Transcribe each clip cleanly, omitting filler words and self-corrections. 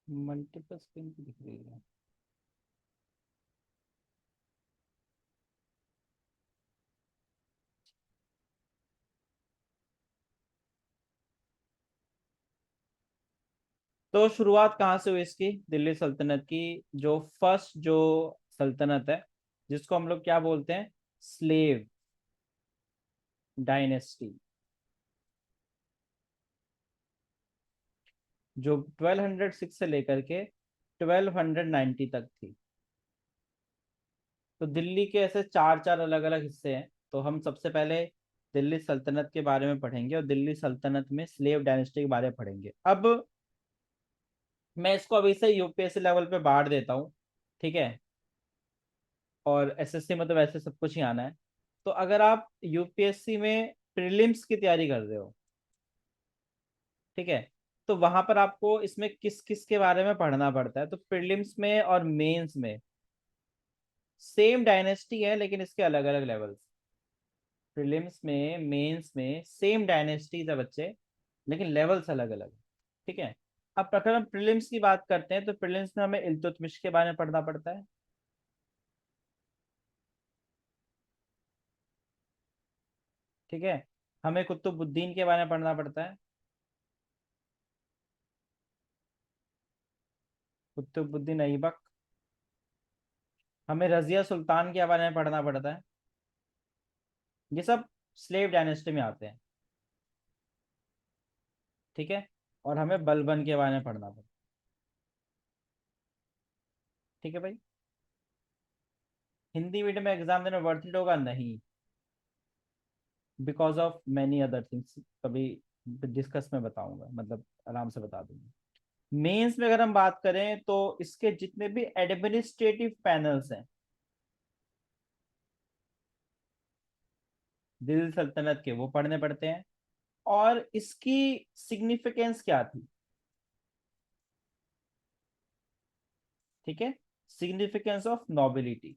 Multiple screen की दिख रही है। तो शुरुआत कहाँ से हुई इसकी, दिल्ली सल्तनत की? जो फर्स्ट जो सल्तनत है, जिसको हम लोग क्या बोलते हैं, स्लेव डायनेस्टी, जो 1206 से लेकर के 1290 तक थी। तो दिल्ली के ऐसे चार चार अलग अलग हिस्से हैं। तो हम सबसे पहले दिल्ली सल्तनत के बारे में पढ़ेंगे और दिल्ली सल्तनत में स्लेव डायनेस्टी के बारे में पढ़ेंगे। अब मैं इसको अभी से यूपीएससी लेवल पे बांट देता हूँ, ठीक है? और एसएससी में तो वैसे सब कुछ ही आना है। तो अगर आप यूपीएससी में प्रीलिम्स की तैयारी कर रहे हो, ठीक है, तो वहां पर आपको इसमें किस किस के बारे में पढ़ना पड़ता है। तो प्रीलिम्स में और मेंस में सेम डायनेस्टी है, लेकिन इसके अलग अलग लेवल्स। प्रीलिम्स में मेंस में सेम डायनेस्टीज है बच्चे, लेकिन लेवल्स अलग अलग, ठीक है? अब अगर हम प्रीलिम्स की बात करते हैं तो प्रीलिम्स में हमें इल्तुतमिश के बारे में पढ़ना पड़ता है, ठीक है? हमें कुतुबुद्दीन के बारे में पढ़ना पड़ता है, कुतुबुद्दीन ऐबक। हमें रजिया सुल्तान के बारे में पढ़ना पड़ता है। ये सब स्लेव डायनेस्टी में आते हैं, ठीक है? और हमें बलबन के बारे में पढ़ना पड़ता है, ठीक है भाई? हिंदी मीडियम में एग्जाम देना वर्थ इट होगा? नहीं, because of many other things. कभी डिस्कस में बताऊंगा, मतलब आराम से बता दूंगा। मेंस में अगर हम बात करें तो इसके जितने भी एडमिनिस्ट्रेटिव पैनल्स हैं दिल्ली सल्तनत के, वो पढ़ने पड़ते हैं। और इसकी सिग्निफिकेंस क्या थी, ठीक है? सिग्निफिकेंस ऑफ नोबिलिटी,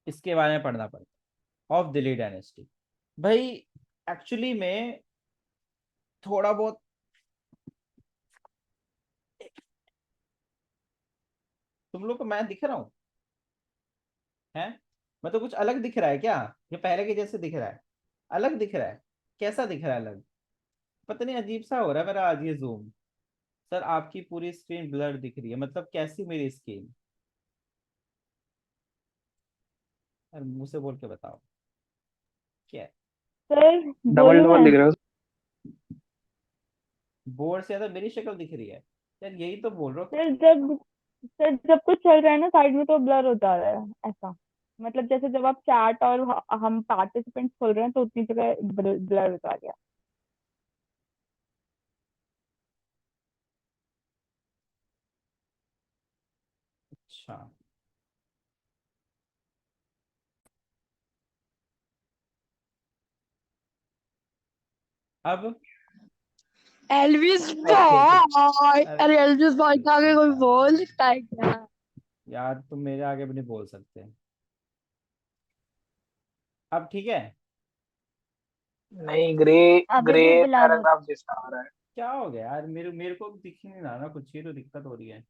इसके बारे में पढ़ना पड़ता है ऑफ दिल्ली डायनेस्टी। भाई एक्चुअली में थोड़ा बहुत, तुम लोग को मैं दिख रहा हूँ है? मैं तो कुछ अलग दिख रहा है क्या? ये पहले के जैसे दिख रहा है? अलग दिख रहा है? कैसा दिख रहा है अलग? पता नहीं, अजीब सा हो रहा है मेरा आज ये जूम। सर आपकी पूरी स्क्रीन ब्लर दिख रही है, मतलब कैसी मेरी स्क्रीन? यार मुंह से बोल के बताओ क्या है? सर डबल बोलूं डबल मैं? दिख रहा है। बोर्ड से ज्यादा मेरी शक्ल दिख रही है? यार यही तो बोल रहा हूँ। सर जब कुछ चल रहा है ना साइड में तो ब्लर हो जा रहा है ऐसा। मतलब जैसे जब आप चैट और हम पार्टिसिपेंट्स खोल रहे हैं तो उतनी जगह ब्लर हो जा गया। अच्छा, अब एल्विस ओके। भाई, अरे अरे एल्विस भाई के आगे कोई अच्छा, बोल सकता है क्या? यार तुम मेरे आगे भी नहीं बोल सकते। अब ठीक है? नहीं, ग्रे अभी ग्रे भी ब्लर हो। पैराग्राफ जैसा आ रहा है। क्या हो गया यार, मेरे मेरे को दिख ही नहीं रहा ना कुछ, ही तो दिक्कत हो रही है।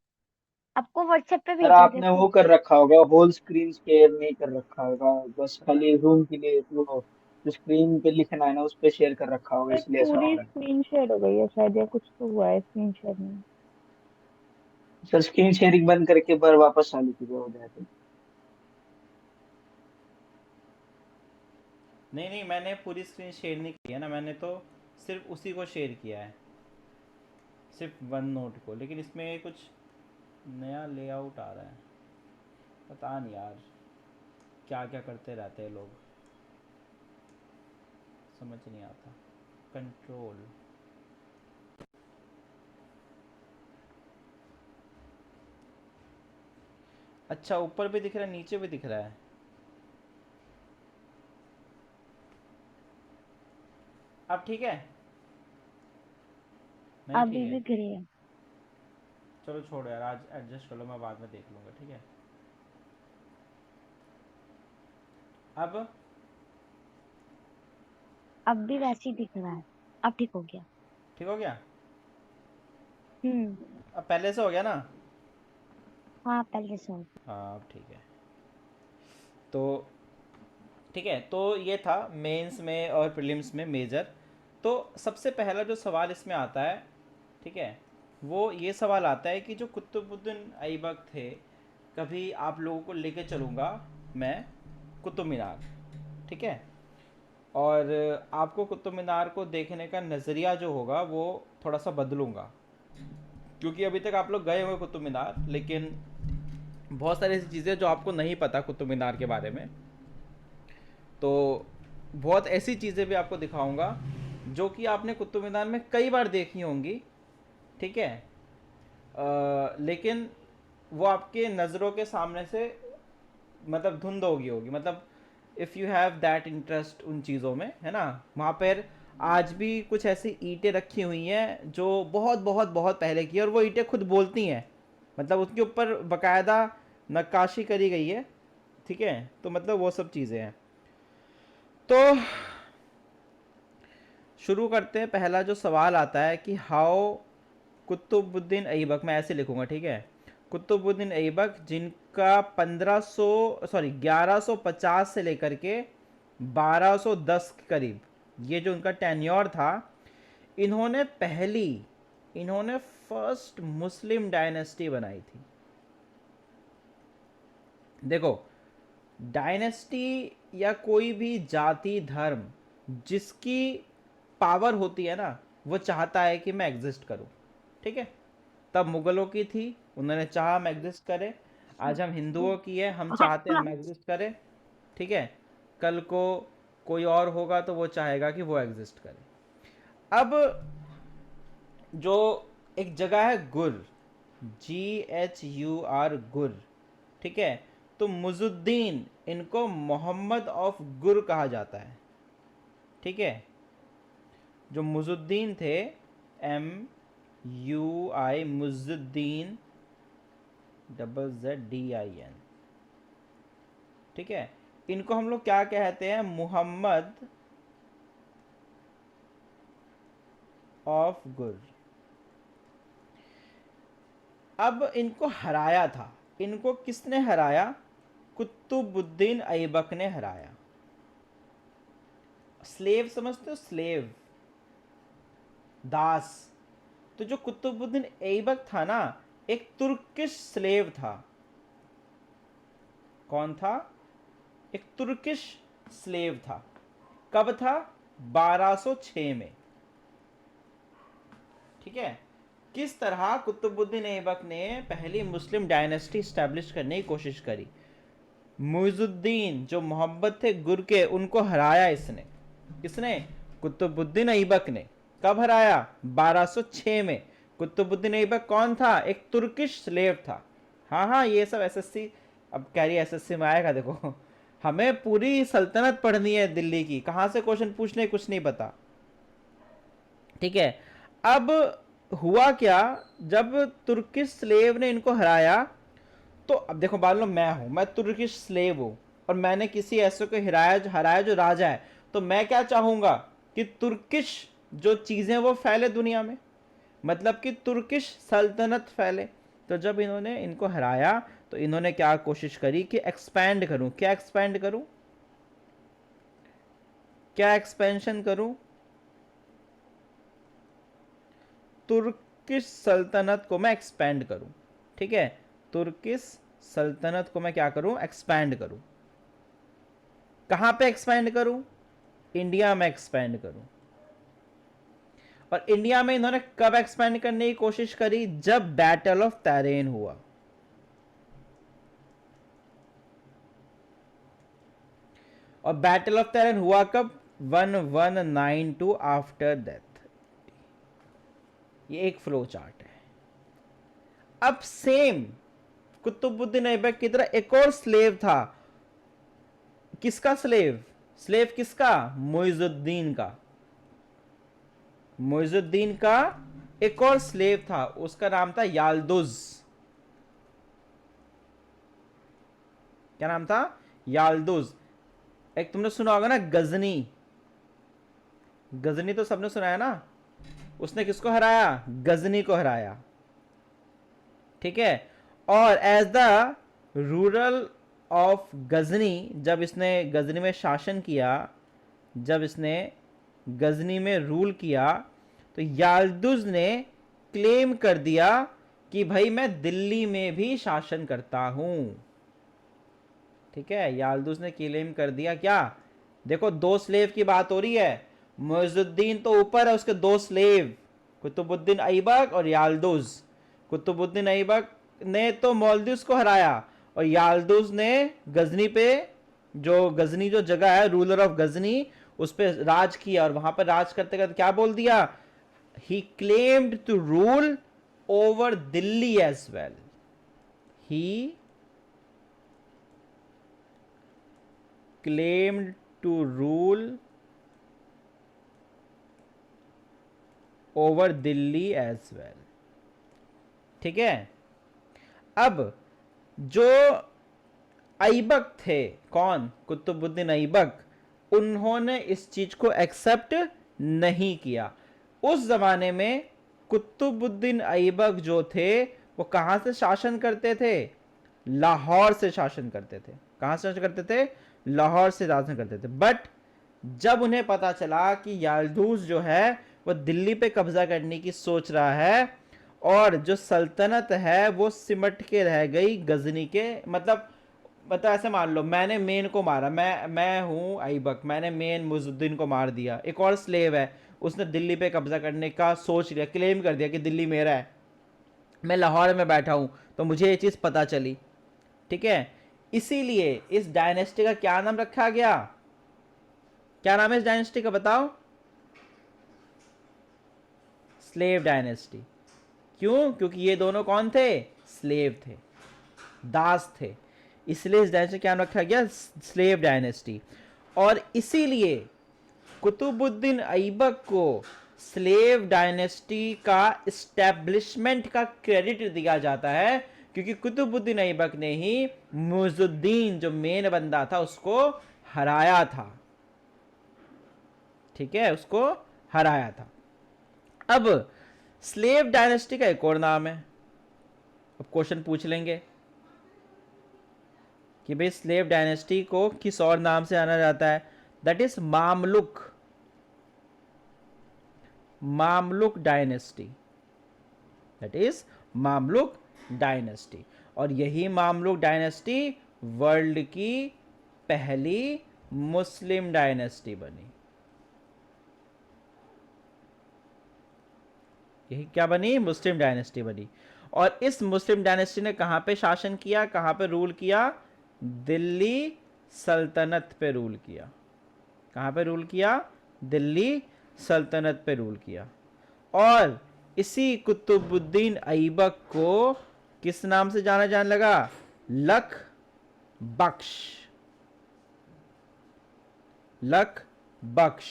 आपको व्हाट्सएप पे सर भेजा आपने देखो। वो कर रखा होगा, होल स्क्रीन शेयर नहीं कर रखा होगा, बस खाली जूम के लिए वो जो स्क्रीन पे लिखना है ना उस पे शेयर कर रखा होगा, सर इसलिए ऐसा हो पूरी रहा है। स्क्रीन शेयर हो गई है शायद, या कुछ तो हुआ है स्क्रीन शेयर में। सर स्क्रीन शेयरिंग बंद करके बार वापस चालू कीजिए, हो जाए तो। नहीं नहीं, मैंने पूरी स्क्रीन शेयर नहीं की है ना, मैंने तो सिर्फ उसी को शेयर किया है, सिर्फ वन नोट को। लेकिन इसमें कुछ नया लेआउट आ रहा है, पता नहीं यार क्या क्या करते रहते हैं लोग, समझ नहीं आता। कंट्रोल, अच्छा ऊपर भी दिख रहा है नीचे भी दिख रहा है। अब ठीक है? नहीं ठीक अभी है? भी गिरी है। चलो छोड़ो यार, आज एडजस्ट कर लो, मैं बाद में देख लूँगा, ठीक है? अब अब भी वैसे ही दिख रहा है। अब ठीक हो गया। ठीक हो गया? हम्म। अब पहले से हो गया ना? हाँ पहले से। हाँ अब ठीक है। तो ठीक है, तो ये था मेंस में और प्रीलिम्स में मेजर। तो सबसे पहला जो सवाल इसमें आता है, ठीक है, वो ये सवाल आता है कि जो कुतुबुद्दीन ऐबक थे, कभी आप लोगों को लेके चलूँगा मैं कुतुब मीनार, ठीक है, और आपको कुतुब मीनार को देखने का नज़रिया जो होगा वो थोड़ा सा बदलूँगा, क्योंकि अभी तक आप लोग गए हुए कुतुब मीनार, लेकिन बहुत सारी ऐसी चीज़ें जो आपको नहीं पता कुतुब मीनार के बारे में। तो बहुत ऐसी चीज़ें भी आपको दिखाऊंगा जो कि आपने कुतुब मीनार में कई बार देखी होंगी, ठीक है, लेकिन वो आपके नज़रों के सामने से मतलब धुंध होगी, मतलब if you have that interest उन चीज़ों में, है ना। वहाँ पर आज भी कुछ ऐसी ईंटें रखी हुई हैं जो बहुत बहुत बहुत पहले की है, और वो ईंटें खुद बोलती हैं, मतलब उसके ऊपर बकायदा नक्काशी करी गई है, ठीक है। तो मतलब वो सब चीज़ें हैं। तो शुरू करते हैं। पहला जो सवाल आता है कि हाउ कुतुबुद्दीन ऐबक, मैं ऐसे लिखूंगा, ठीक है, कुतुबुद्दीन ऐबक जिनका 1150 से लेकर के 1210 के करीब ये जो उनका टेन्योर था, इन्होंने फर्स्ट मुस्लिम डायनेस्टी बनाई थी। देखो, डायनेस्टी या कोई भी जाति धर्म जिसकी पावर होती है ना, वो चाहता है कि मैं एग्जिस्ट करूं, ठीक है। तब मुगलों की थी, उन्होंने चाहा हम एग्जिस्ट करें। आज हम हिंदुओं की है, हम चाहते हैं हम एग्जिस्ट करें, ठीक है। कल को कोई और होगा तो वो चाहेगा कि वो एग्जिस्ट करे। अब जो एक जगह है गुर, GHUR, गुर, ठीक है, तो मुजुद्दीन, इनको मोहम्मद ऑफ गुर कहा जाता है, ठीक है। जो मुजुद्दीन थे, MUI, मुजुद्दीन, ZZDIN, ठीक है, इनको हम लोग क्या कहते हैं, मुहम्मद ऑफ गुर। अब इनको हराया था, इनको किसने हराया? कुतुबुद्दीन ऐबक ने हराया। स्लेव समझते हो, स्लेव, दास। तो जो कुतुबुद्दीन ऐबक था ना, एक तुर्किश स्लेव था। कौन था? एक तुर्किश स्लेव था। कब था? 1206 में, ठीक है। किस तरह कुतुबुद्दीन ऐबक ने पहली मुस्लिम डायनेस्टी स्टैब्लिश करने की कोशिश करी। मुइजुद्दीन जो मोहम्मद थे गुर के, उनको हराया इसने। किसने? कुतुबुद्दीन ऐबक ने। कब हराया? 1206 में। कुतुबुद्दीन ऐबक कौन था? एक तुर्किश स्लेव था। हाँ हाँ, ये सब एसएससी, अब कह रही एसएससी में आएगा, देखो हमें पूरी सल्तनत पढ़नी है दिल्ली की, कहाँ से क्वेश्चन पूछने कुछ नहीं पता, ठीक है। अब हुआ क्या, जब तुर्किश स्लेव ने इनको हराया, तो अब देखो, मान लो मैं तुर्किश स्लेव हूं, और मैंने किसी ऐसे को हराया जो राजा है, तो मैं क्या चाहूंगा कि तुर्किश जो चीजें वो फैले दुनिया में, मतलब कि तुर्किश सल्तनत फैले। तो जब इन्होंने इनको हराया, तो इन्होंने क्या कोशिश करी कि एक्सपैंड करूं। क्या एक्सपैंड करूं? क्या एक्सपेंशन करूं? तुर्किश सल्तनत को मैं एक्सपैंड करूं, ठीक है। तुर्किश सल्तनत को मैं क्या करूं? एक्सपैंड करूं। कहां पे एक्सपैंड करूं? इंडिया में एक्सपैंड करूं। और इंडिया में इन्होंने कब एक्सपैंड करने की कोशिश करी? जब बैटल ऑफ तैरेन हुआ। और बैटल ऑफ तैरेन हुआ कब? 1192 आफ्टर डेथ। ये एक फ्लो चार्ट है। अब सेम कुतुबुद्दीन ऐबक की तरह एक और स्लेव था। किसका स्लेव? स्लेव किसका? मुइजुद्दीन का। मुइजुद्दीन का एक और स्लेव था, उसका नाम था याल्दुज। क्या नाम था? याल्दुज। एक तुमने सुना होगा ना, गजनी। गजनी तो सबने सुना है ना। उसने किसको हराया? गजनी को हराया। ठीक है। और as the rural of Ghazni, जब इसने गजनी में शासन किया, जब इसने गजनी में रूल किया, तो याल्दुज ने क्लेम कर दिया कि भाई मैं दिल्ली में भी शासन करता हूं। ठीक है, याल्दुज ने क्लेम कर दिया क्या? देखो, दो स्लेव की बात हो रही है। मुइजुद्दीन तो ऊपर है, उसके दो स्लेव, कुतुबुद्दीन ऐबक और याल्दुज। कुतुबुद्दीन ऐबक ने तो मौलदुज को हराया, और याल्दुज ने गजनी पे, जो गजनी जो जगह है, रूलर ऑफ गजनी, उस पे राज किया। और वहां पर राज करते करते क्या बोल दिया? He claimed to rule over Delhi as well. He claimed to rule over Delhi as well। ठीक है। अब जो ऐबक थे, कौन? कुतुबुद्दीन ऐबक, उन्होंने इस चीज को एक्सेप्ट नहीं किया। उस जमाने में कुतुबुद्दीन ऐबक जो थे, वो कहां से शासन करते थे? लाहौर से शासन करते थे। कहां से शासन करते थे? लाहौर से शासन करते थे। बट जब उन्हें पता चला कि याल्दुज जो है वो दिल्ली पे कब्जा करने की सोच रहा है, और जो सल्तनत है वो सिमट के रह गई गजनी के, मतलब ऐसे मान लो, मैंने मेन को मारा, मैं हूं ऐबक, मैंने मेन मुइजुद्दीन को मार दिया। एक और स्लेव है, उसने दिल्ली पे कब्जा करने का सोच लिया, क्लेम कर दिया कि दिल्ली मेरा है, मैं लाहौर में बैठा हूं, तो मुझे ये चीज पता चली। ठीक है, इसीलिए इस डायनेस्टी का क्या नाम रखा गया? क्या नाम है इस डायनेस्टी का, बताओ? Slave dynasty. क्यों? क्योंकि ये दोनों कौन थे? स्लेव थे, दास थे, इसलिए इस डायनेस्टी क्या नाम रखा गया? Slave dynasty. और इसीलिए कुतुबुद्दीन ऐबक को स्लेव डायनेस्टी का इस्टेब्लिशमेंट का क्रेडिट दिया जाता है, क्योंकि कुतुबुद्दीन ऐबक ने ही मुइजुद्दीन, जो मेन बंदा था, उसको हराया था। ठीक है, उसको हराया था। अब स्लेव डायनेस्टी का एक और नाम है। अब क्वेश्चन पूछ लेंगे कि भाई स्लेव डायनेस्टी को किस और नाम से जाना जाता है? That is Mamluk. Mamluk dynasty, that is Mamluk dynasty. और यही मामलुक डायनेस्टी वर्ल्ड की पहली मुस्लिम डायनेस्टी बनी। यही क्या बनी? मुस्लिम डायनेस्टी बनी। और इस मुस्लिम डायनेस्टी ने कहां पे शासन किया, कहां पे रूल किया? दिल्ली सल्तनत पे रूल किया। कहां पे रूल किया? दिल्ली सल्तनत पे रूल किया। और इसी कुतुबुद्दीन ऐबक को किस नाम से जाना लगा? लख बख्श। लख बख्श।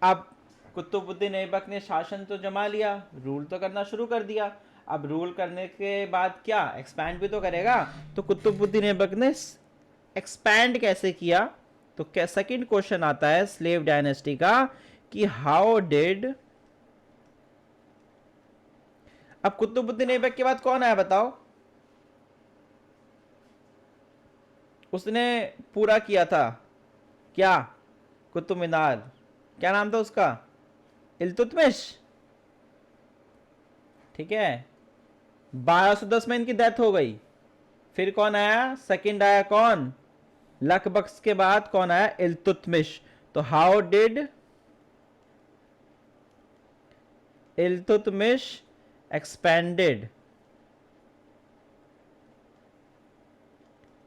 अब कुतुबुद्दीन ऐबक ने शासन तो जमा लिया, रूल तो करना शुरू कर दिया। अब रूल करने के बाद क्या? एक्सपैंड भी तो करेगा। तो कुतुबुद्दीन ऐबक ने एक्सपैंड कैसे किया? तो क्या सेकंड क्वेश्चन आता है स्लेव डायनेस्टी का कि हाउ डिड। अब कुतुबुद्दीन ऐबक के बाद कौन आया, बताओ? उसने पूरा किया था क्या? कुतुब मीनार। क्या नाम था उसका? इल्तुतमिश। ठीक है, 1210 में इनकी डेथ हो गई। फिर कौन आया? सेकंड आया कौन? लख बख्श के बाद कौन आया? इल्तुतमिश। तो how did Iltutmish expanded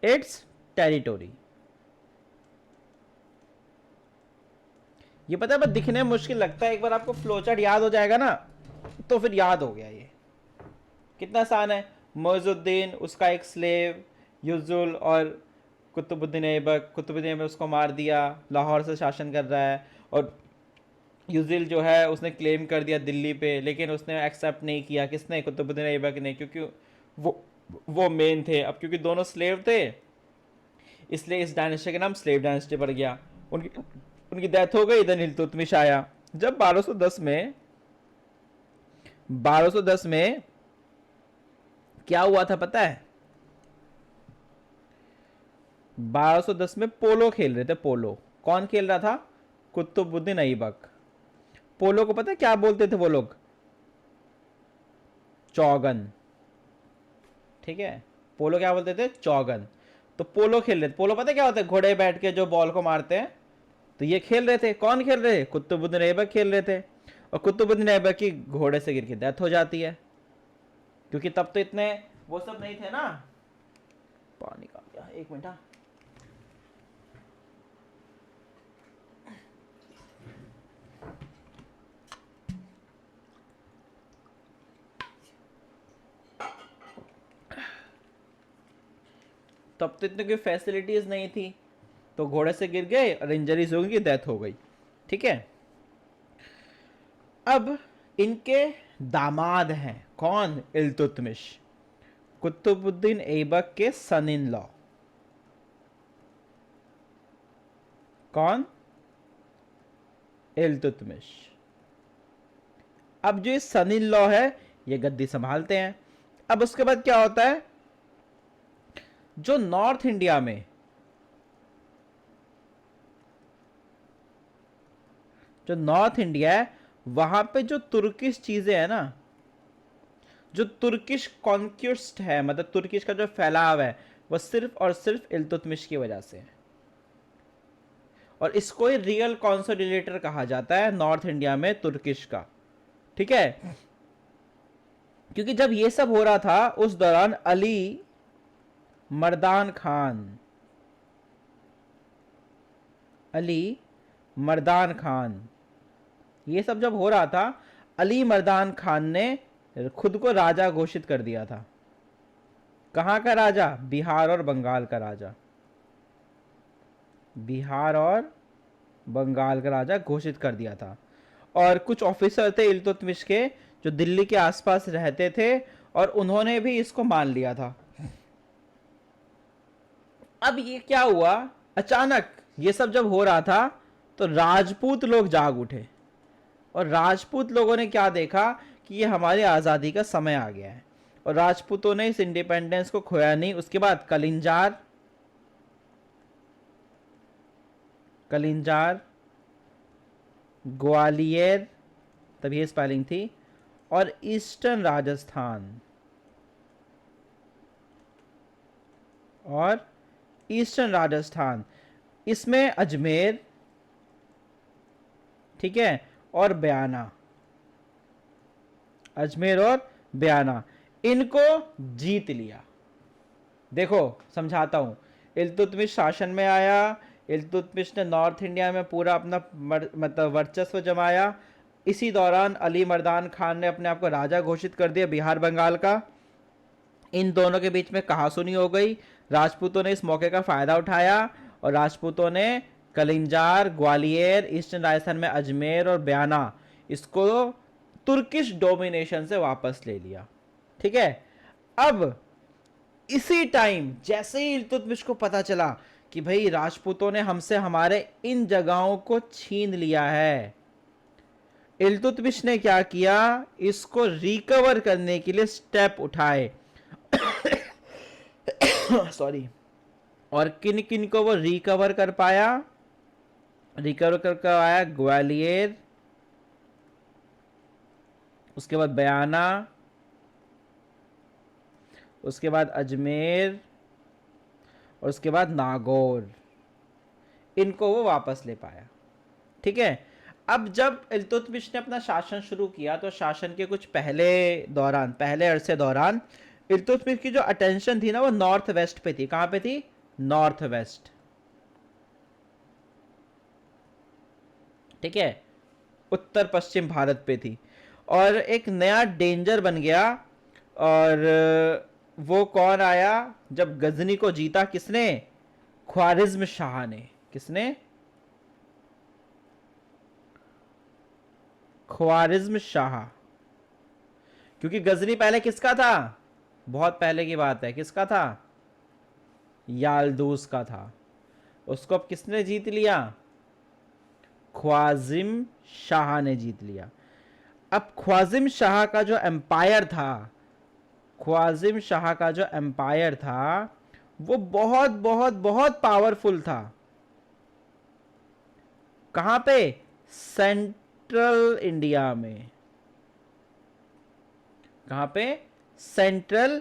it's territory? ये पता है, बस दिखने में मुश्किल लगता है, एक बार आपको फ्लोचार्ट याद हो जाएगा ना, तो फिर याद हो गया। ये कितना आसान है। मुइजुद्दीन, उसका एक स्लेव युजुल, और कुतुबुद्दीन ऐबक। कुतुबुद्दीन ऐबक उसको मार दिया, लाहौर से शासन कर रहा है। और युजिल जो है उसने क्लेम कर दिया दिल्ली पे, लेकिन उसने एक्सेप्ट नहीं किया। किसने? कुतुबुद्दीन ऐबक ने, क्योंकि वो मेन थे। अब क्योंकि दोनों स्लेव थे, इसलिए इस डायनेस्टी का नाम स्लेव डायनेस्टी पड़ गया। उनकी डेथ हो गई। देन इल्तुतमिश आया। जब 1210 में क्या हुआ था पता है? 1210 में पोलो खेल रहे थे। पोलो कौन खेल रहा था? कुतुबुद्दीन ऐबक। पोलो को पता है क्या बोलते थे वो लोग? चौगन। ठीक है, पोलो क्या बोलते थे? चौगन। तो पोलो खेल रहे थे। पोलो पता है क्या होता है? घोड़े बैठ के जो बॉल को मारते हैं। तो ये खेल रहे थे। कौन खेल रहे? कुतुबुद्दीन ऐबक खेल रहे थे। और कुतुबुद्दीन ऐबक की घोड़े से गिर के डेथ हो जाती है, क्योंकि तब तो इतने वो सब नहीं थे ना। पानी का गया, एक मिनट। हाँ। तब तो इतनी कोई फैसिलिटीज नहीं थी, तो घोड़े से गिर गए और इंजरीज हो गई, डेथ हो गई। ठीक है, अब इनके दामाद हैं कौन? इल्तुतमिश, कुतुबुद्दीन ऐबक के सन इन लॉ। कौन? इल्तुतमिश। अब जो ये सन इन लॉ है, ये गद्दी संभालते हैं। अब उसके बाद क्या होता है? जो नॉर्थ इंडिया में है, वहां पे जो तुर्किश चीजें है ना, जो तुर्किश कॉन्क्विस्ट है, मतलब तुर्किश का जो फैलाव है, वो सिर्फ और सिर्फ इल्तुतमिश की वजह से है। और इसको ही रियल कॉन्सोलिडेटर कहा जाता है नॉर्थ इंडिया में तुर्किश का। ठीक है, क्योंकि जब ये सब हो रहा था उस दौरान अली मर्दान खान, ये सब जब हो रहा था, अली मर्दान खान ने खुद को राजा घोषित कर दिया था। कहां का राजा? बिहार और बंगाल का राजा। बिहार और बंगाल का राजा घोषित कर दिया था। और कुछ ऑफिसर थे इल्तुतमिश के जो दिल्ली के आसपास रहते थे, और उन्होंने भी इसको मान लिया था। अब ये क्या हुआ? अचानक ये सब जब हो रहा था तो राजपूत लोग जाग उठे, और राजपूत लोगों ने क्या देखा कि ये हमारी आज़ादी का समय आ गया है। और राजपूतों ने इस इंडिपेंडेंस को खोया नहीं। उसके बाद कलिंजार, ग्वालियर, तब ये स्पेलिंग थी, और ईस्टर्न राजस्थान, इसमें अजमेर, ठीक है, और बयाना, इनको जीत लिया। देखो समझाता हूं। इल्तुतमिश शासन में आया, इल्तुतमिश ने नॉर्थ इंडिया में पूरा अपना मतलब वर्चस्व जमाया। इसी दौरान अली मर्दान खान ने अपने आप को राजा घोषित कर दिया बिहार बंगाल का। इन दोनों के बीच में कहासुनी हो गई। राजपूतों ने इस मौके का फायदा उठाया, और राजपूतों ने कलिंजार, ग्वालियर, ईस्टर्न राजस्थान में अजमेर और बयाना, इसको तुर्किश डोमिनेशन से वापस ले लिया। ठीक है, अब इसी टाइम जैसे ही इल्तुतमिश को पता चला कि भाई राजपूतों ने हमसे हमारे इन जगहों को छीन लिया है, इल्तुतमिश ने क्या किया? इसको रिकवर करने के लिए स्टेप उठाए। सॉरी। और किन किन को वो रिकवर कर पाया? ग्वालियर, उसके बाद बयाना, उसके बाद अजमेर, और उसके बाद नागौर। इनको वो वापस ले पाया। ठीक है, अब जब इल्तुतमिश ने अपना शासन शुरू किया, तो शासन के कुछ पहले अरसे दौरान इल्तुतमिश की जो अटेंशन थी ना, वो नॉर्थ वेस्ट पे थी। कहां पे थी? North west. ठीक है, उत्तर पश्चिम भारत पे थी। और एक नया डेंजर बन गया, और वो कौन आया? जब गजनी को जीता किसने? ख्वारिज्म शाह ने। किसने? ख्वारिज्म शाह। क्योंकि गजनी पहले किसका था? बहुत पहले की बात है। किसका था? यालदूस का था। उसको अब किसने जीत लिया? ख्वारिज्म शाह ने जीत लिया। अब ख्वारिज्म शाह का जो एम्पायर था, ख्वाजिम शाह का जो एम्पायर था वो बहुत बहुत बहुत पावरफुल था। कहां पे? सेंट्रल इंडिया में। कहां पे? सेंट्रल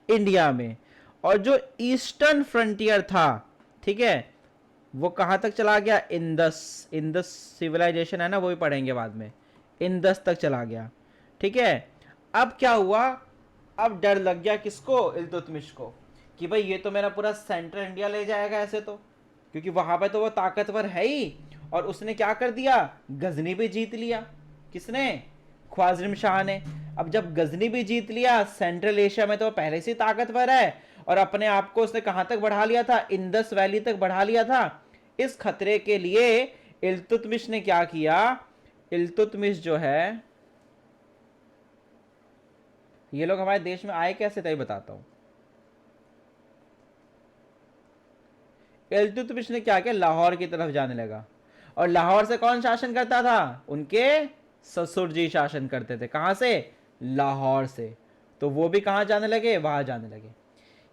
इंडिया में। और जो ईस्टर्न फ्रंटियर था, ठीक है, वो कहां तक चला गया? इंदस। इंदस सिविलाइजेशन है ना, वो भी पढ़ेंगे बाद में। इंदस तक चला गया, ठीक है। अब क्या हुआ? अब डर लग गया किसको? इल्तुतमिश को, कि भाई ये तो मेरा पूरा सेंट्रल इंडिया ले जाएगा ऐसे तो, क्योंकि वहां पे तो वो ताकतवर है ही। और उसने क्या कर दिया? गजनी भी जीत लिया। किसने? ख्वारिज़म शाह ने। अब जब गजनी भी जीत लिया, सेंट्रल एशिया में तो पहले से ताकतवर है, और अपने आप को उसने कहां तक बढ़ा लिया था? इंदस वैली तक बढ़ा लिया था। इस खतरे के लिए इल्तुतमिश ने क्या किया? इल्तुतमिश जो है, ये लोग हमारे देश में आए कैसे थे बताता हूं। इल्तुतमिश ने क्या किया? लाहौर की तरफ जाने लगा। और लाहौर से कौन शासन करता था? उनके ससुर जी शासन करते थे। कहां से? लाहौर से। तो वो भी कहां जाने लगे? वहां जाने लगे।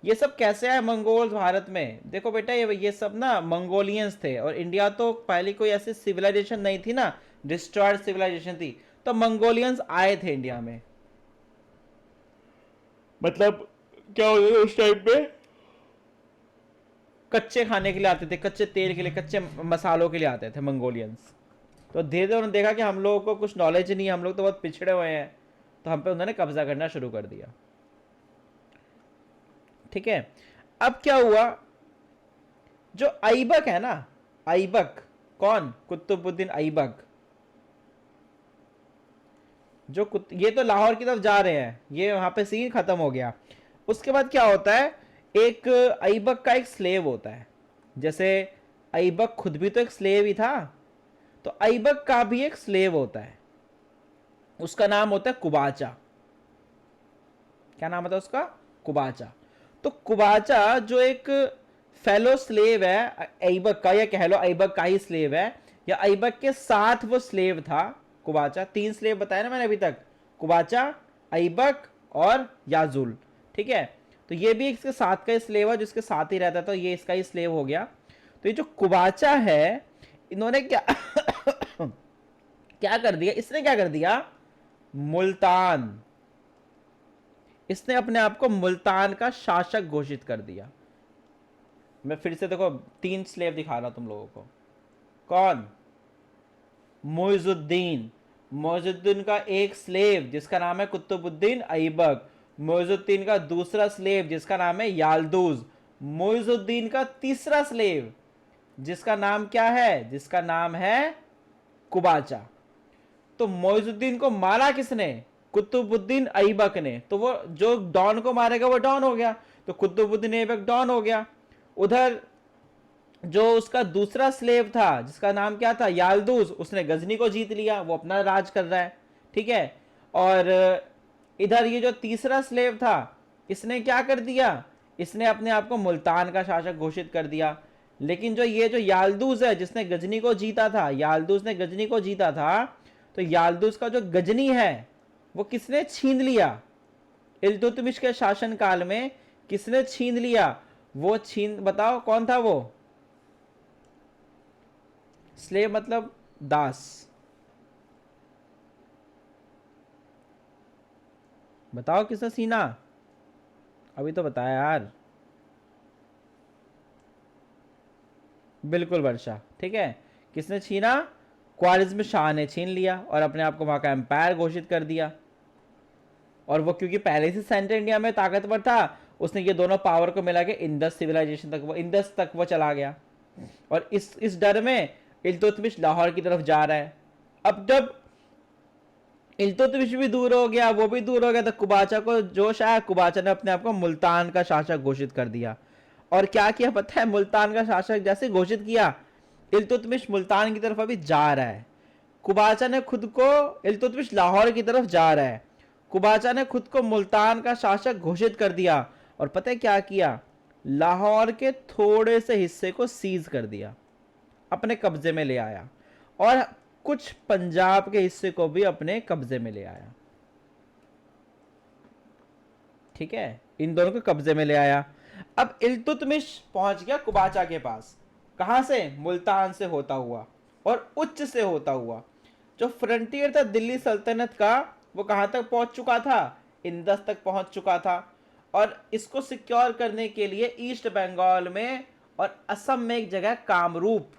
ये सब कैसे आए मंगोल भारत में? देखो बेटा, ये सब ना मंगोलियंस थे, और इंडिया तो पहले कोई ऐसी सिविलाइजेशन नहीं थी ना, डिस्ट्रॉयड सिविलाइजेशन थी। तो मंगोलियंस आए थे इंडिया में। मतलब क्या होता था उस टाइम पे? कच्चे खाने के लिए आते थे, कच्चे तेल के लिए, कच्चे मसालों के लिए आते थे मंगोलियंस। तो धीरे धीरे उन्होंने देखा कि हम लोगों को कुछ नॉलेज नहीं है, हम लोग तो बहुत पिछड़े हुए हैं, तो हम पे उन्होंने कब्जा करना शुरू कर दिया, ठीक है। अब क्या हुआ? जो ऐबक है ना, ऐबक, कौन? कुतुबुद्दीन ऐबक। ये तो लाहौर की तरफ जा रहे हैं, ये वहां पे सीन खत्म हो गया। उसके बाद क्या होता है? एक ऐबक का एक स्लेव होता है। जैसे ऐबक खुद भी तो एक स्लेव ही था, तो ऐबक का भी एक स्लेव होता है, उसका नाम होता है कुबाचा। क्या नाम होता है उसका? कुबाचा। तो कुबाचा जो एक फेलो स्लेव है ऐबक का, या कह लो ऐबक का ही स्लेव है, या ऐबक के साथ वो स्लेव था कुबाचा। 3 स्लेव बताया ना मैंने अभी तक, कुबाचा, ऐबक और याजुल, ठीक है। तो ये भी इसके साथ का स्लेव है, जिसके साथ ही रहता था, ये इसका ही स्लेव हो गया। तो ये जो कुबाचा है, इन्होंने क्या क्या कर दिया? इसने क्या कर दिया? मुल्तान, इसने अपने आप को मुल्तान का शासक घोषित कर दिया। मैं फिर से देखो 3 स्लेव दिखा रहा हूं तुम लोगों को। कौन? मुइजुद्दीन। मुइजुद्दीन का एक स्लेव जिसका नाम है कुतुबुद्दीन ऐबक। मुइजुद्दीन का दूसरा स्लेव जिसका नाम है याल्दूज। मुइजुद्दीन का तीसरा स्लेव जिसका नाम क्या है? जिसका नाम है कुबाचा। तो मुइजुद्दीन को मारा किसने? कुतुबुद्दीन ऐबक ने। तो वो जो डॉन को मारेगा वो डॉन हो गया, तो कुतुबुद्दीन ऐबक डॉन हो गया। उधर जो उसका दूसरा स्लेव था जिसका नाम क्या था? याल्दूज, उसने गजनी को जीत लिया, वो अपना राज कर रहा है, ठीक है। और इधर ये जो तीसरा स्लेव था, इसने क्या कर दिया? इसने अपने आप को मुल्तान का शासक घोषित कर दिया। लेकिन ये जो याल्दूज है जिसने गजनी को जीता था, याल्दूज ने गजनी को जीता था, तो याल्दूज का जो गजनी है वो किसने छीन लिया? इल्तुतमिश के शासन काल में किसने छीन लिया? वो बताओ कौन था वो? स्लेव मतलब दास। बताओ किसने छीना? अभी तो बताया यार। बिल्कुल वर्षा, ठीक है। किसने छीना? ख्वारिज़्म शाह ने छीन लिया और अपने आप को वहां का एम्पायर घोषित कर दिया। और वो क्योंकि पहले से सेंट्रल इंडिया में ताकतवर था, उसने ये दोनों पावर को मिला के इंदस सिविलाइजेशन तक, वो इंदस तक वो चला गया। और इस डर में इल्तुतमिश लाहौर की तरफ जा रहा है। अब जब इल्तुतमिश भी दूर हो गया, वो भी दूर हो गया, तो कुबाचा को जोश आया। कुबाचा ने अपने आप को मुल्तान का शासक घोषित कर दिया। और क्या किया पता है? मुल्तान का शासक जैसे घोषित किया, इल्तुतमिश मुल्तान की तरफ अभी जा रहा है। कुबाचा ने खुद को, इल्तुतमिश लाहौर की तरफ जा रहा है, कुबाचा ने खुद को मुल्तान का शासक घोषित कर दिया। और पता है क्या किया? लाहौर के थोड़े से हिस्से को सीज कर दिया, अपने कब्जे में ले आया, और कुछ पंजाब के हिस्से को भी अपने कब्जे में ले आया, ठीक है, इन दोनों को कब्जे में ले आया। अब इल्तुतमिश पहुंच गया कुबाचा के पास, कहां से, मुल्तान से होता हुआ और उच्च से होता हुआ। जो फ्रंटियर था दिल्ली सल्तनत का वो कहां तक पहुंच चुका था, इंदस तक पहुंच चुका था। और इसको सिक्योर करने के लिए ईस्ट बंगाल में और असम में एक जगह कामरूप,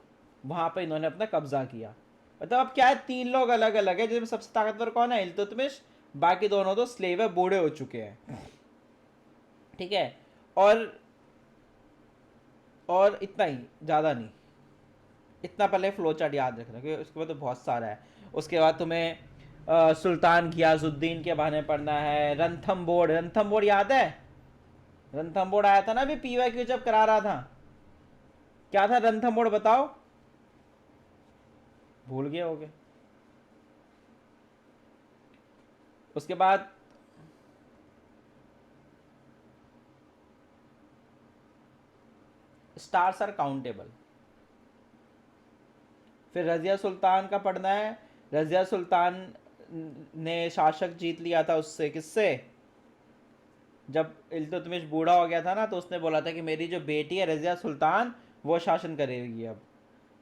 वहां पर इन्होंने अपना कब्जा किया। मतलब अब क्या है, 3 लोग अलग अलग है, जिसमें सबसे ताकतवर कौन है, इल्तुतमिश, बाकी दोनों तो स्लेव है, बूढ़े हो चुके हैं। ठीक है, और इतना ही, ज़्यादा नहीं, इतना पहले फ्लो चार्ट याद रखना क्योंकि उसके बाद तो बहुत सारा है। उसके बाद तुम्हें सुल्तान घियाजुद्दीन के बारे में पढ़ना है। रंथम बोर्ड याद है, रंथम बोर्ड आया था ना अभी PYQ जब करा रहा था, क्या था रंथम बोर्ड बताओ, भूल गए होगे। उसके बाद स्टार्स आर काउंटेबल। फिर रजिया सुल्तान का पढ़ना है। रजिया सुल्तान ने शासक जीत लिया था उससे, किससे, जब इल्तुतमिश बूढ़ा हो गया था ना, तो उसने बोला था कि मेरी जो बेटी है रजिया सुल्तान वो शासन करेगी। अब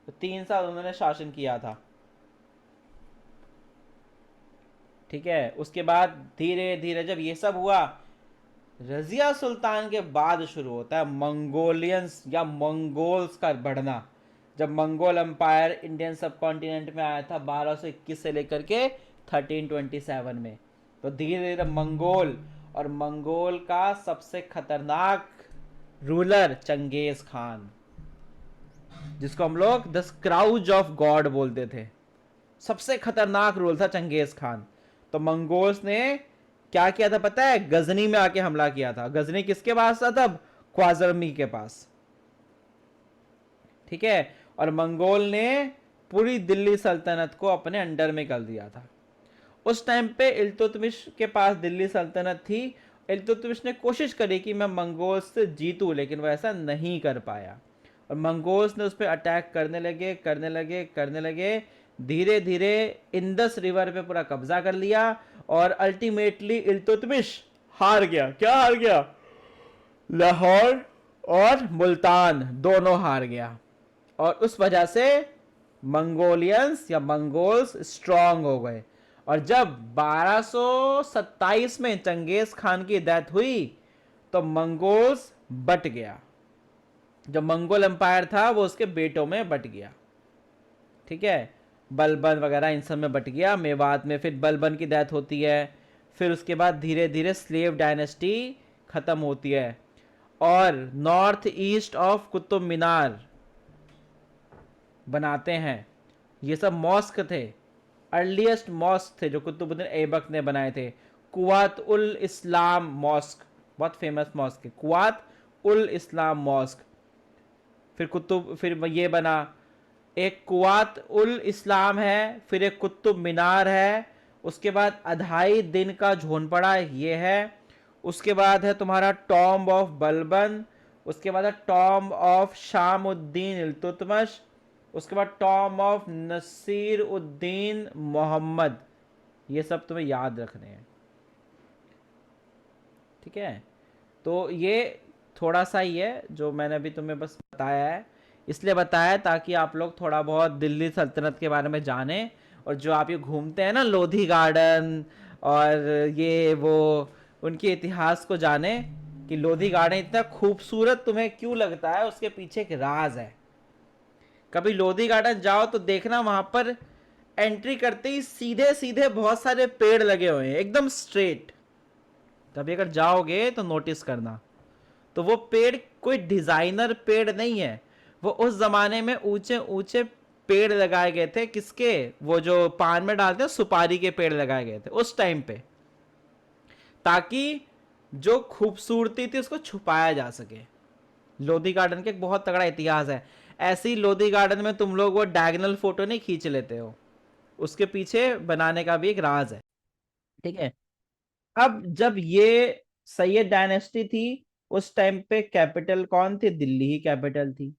तो 3 साल उन्होंने शासन किया था। ठीक है, उसके बाद धीरे धीरे जब ये सब हुआ, रजिया सुल्तान के बाद शुरू होता है मंगोलियंस या मंगोल्स का बढ़ना। जब मंगोल एम्पायर इंडियन सब कॉन्टिनेंट में आया था 1221 से लेकर के 1327 में, तो धीरे धीरे मंगोल, और मंगोल का सबसे खतरनाक रूलर चंगेज खान, जिसको हम लोग द स्क्राउज ऑफ गॉड बोलते थे, सबसे खतरनाक रूल था चंगेज खान। तो मंगोल्स ने क्या किया था पता है, गजनी में आके हमला किया था। गजनी किसके पास था तब, ख्वाजरमी के पास। ठीक है, और मंगोल ने पूरी दिल्ली सल्तनत को अपने अंडर में कर दिया था। उस टाइम पे इल्तुतमिश के पास दिल्ली सल्तनत थी। इल्तुतमिश ने कोशिश करी कि मैं मंगोल्स से जीतूं, लेकिन वह ऐसा नहीं कर पाया, और मंगोल्स ने उस पर अटैक करने लगे। धीरे धीरे इंदस रिवर पे पूरा कब्जा कर लिया, और अल्टीमेटली इल्तुतमिश हार गया। क्या हार गया, लाहौर और मुल्तान दोनों हार गया, और उस वजह से मंगोलियंस या मंगोल्स स्ट्रांग हो गए। और जब 1227 में चंगेज खान की डेथ हुई तो मंगोल्स बट गया। जो मंगोल एम्पायर था वो उसके बेटों में बट गया। ठीक है, बलबन वगैरह इन सब में बट गया। मेवात में फिर बलबन की डेथ होती है। फिर उसके बाद धीरे धीरे स्लेव डायनेस्टी खत्म होती है, और north east of Qutub Minar बनाते हैं। ये सब मॉस्क थे, अर्लीस्ट मॉस्क थे जो कुतुबुद्दीन ऐबक ने बनाए थे। कुवात उल इस्लाम मॉस्क बहुत फेमस मॉस्क है, कुवात उल इस्लाम मॉस्क। फिर ये बना, एक कुवात उल इस्लाम है, फिर एक कुतुब मीनार है, उसके बाद अढ़ाई दिन का झोनपड़ा ये है, उसके बाद है तुम्हारा टॉम्ब ऑफ बलबन, उसके बाद है टॉम्ब ऑफ शामुद्दीन इल्तुतमिश, उसके बाद टॉम्ब ऑफ नसीर उद्दीन मोहम्मद। ये सब तुम्हें याद रखने हैं। ठीक है, तो ये थोड़ा सा ही है जो मैंने अभी तुम्हें बस बताया है, इसलिए बताया ताकि आप लोग थोड़ा बहुत दिल्ली सल्तनत के बारे में जानें। और जो आप ये घूमते हैं ना लोधी गार्डन और ये वो, उनके इतिहास को जानें कि लोधी गार्डन इतना खूबसूरत तुम्हें क्यों लगता है, उसके पीछे एक राज है। कभी लोधी गार्डन जाओ तो देखना, वहां पर एंट्री करते ही सीधे सीधे बहुत सारे पेड़ लगे हुए हैं एकदम स्ट्रेट। कभी अगर जाओगे तो नोटिस करना, तो वो पेड़ कोई डिजाइनर पेड़ नहीं है, वो उस जमाने में ऊंचे ऊंचे पेड़ लगाए गए थे। किसके, वो जो पान में डालते हैं सुपारी के पेड़ लगाए गए थे उस टाइम पे, ताकि जो खूबसूरती थी उसको छुपाया जा सके। लोधी गार्डन के एक बहुत तगड़ा इतिहास है। ऐसी लोधी गार्डन में तुम लोग वो डायगोनल फोटो नहीं खींच लेते हो, उसके पीछे बनाने का भी एक राज है। ठीक है, अब जब ये सैयद डायनेस्टी थी उस टाइम पे कैपिटल कौन थी, दिल्ली ही कैपिटल थी।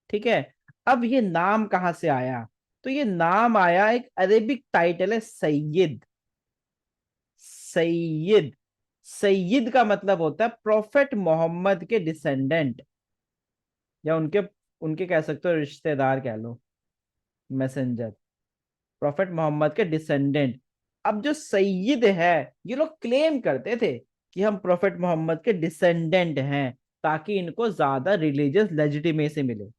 ठीक है, अब ये नाम कहां से आया, तो ये नाम आया, एक अरेबिक टाइटल है सैयद। सैयद सैयद का मतलब होता है प्रोफेट मोहम्मद के डिसेंडेंट, या उनके उनके कह सकते हो रिश्तेदार कह लो, मैसेंजर, प्रोफेट मोहम्मद के डिसेंडेंट। अब जो सैयद है, ये लोग क्लेम करते थे कि हम प्रोफेट मोहम्मद के डिसेंडेंट हैं, ताकि इनको ज्यादा रिलीजियस लेजिटिमेसी मिले।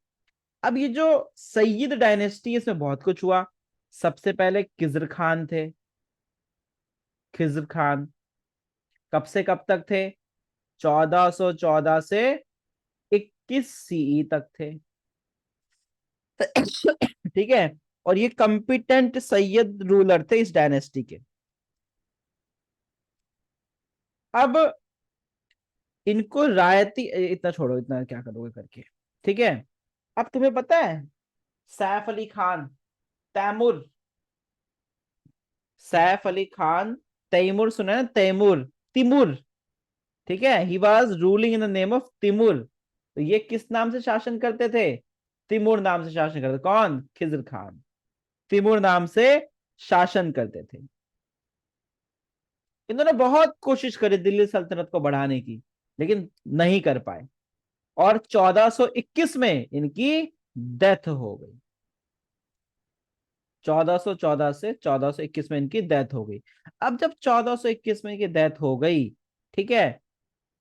अब ये जो सैयद डायनेस्टी, इसमें बहुत कुछ हुआ। सबसे पहले खिज्र खान थे। खिज्र खान कब से कब तक थे? 1414 से 21 सीई तक थे। ठीक है, और ये कंपिटेंट सैयद रूलर थे इस डायनेस्टी के। अब इनको रायती, इतना छोड़ो, इतना क्या करोगे करके, ठीक है। अब तुम्हें पता है सैफ अली खान, तैमूर, सैफ अली खान, तैमूर सुना है ना, तैमूर, तिमूर, ठीक है, he was ruling in the name of Timur. तो ये किस नाम से शासन करते थे? तिमूर नाम से शासन करते। कौन? खिज्र खान तिमूर नाम से शासन करते थे। इन्होंने बहुत कोशिश करी दिल्ली सल्तनत को बढ़ाने की, लेकिन नहीं कर पाए, और 1421 में इनकी डेथ हो गई। 1414 से 1421 में इनकी डेथ हो गई। अब जब 1421 में इनकी डेथ हो गई, ठीक है,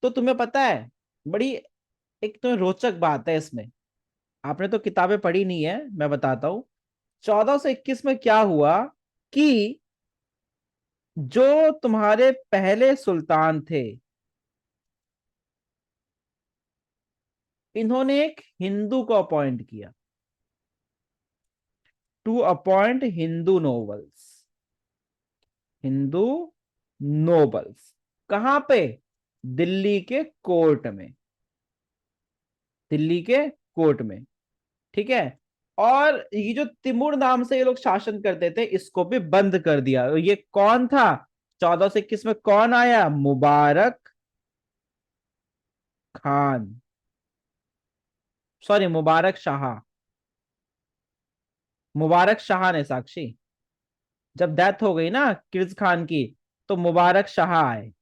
तो तुम्हें पता है, बड़ी एक तो रोचक बात है इसमें, आपने तो किताबें पढ़ी नहीं है, मैं बताता हूं। 1421 में क्या हुआ कि जो तुम्हारे पहले सुल्तान थे, इन्होंने एक हिंदू को अपॉइंट किया, to appoint Hindu nobles. Hindu nobles कहां पे? दिल्ली के कोर्ट में। दिल्ली के कोर्ट में, ठीक है। और ये जो तिमूर नाम से ये लोग शासन करते थे, इसको भी बंद कर दिया। और ये कौन था? 1421 में कौन आया? मुबारक खान, सॉरी, मुबारक शाह। मुबारक शाह ने, साक्षी, जब डेथ हो गई ना किर्ज खान की, तो मुबारक शाह आए।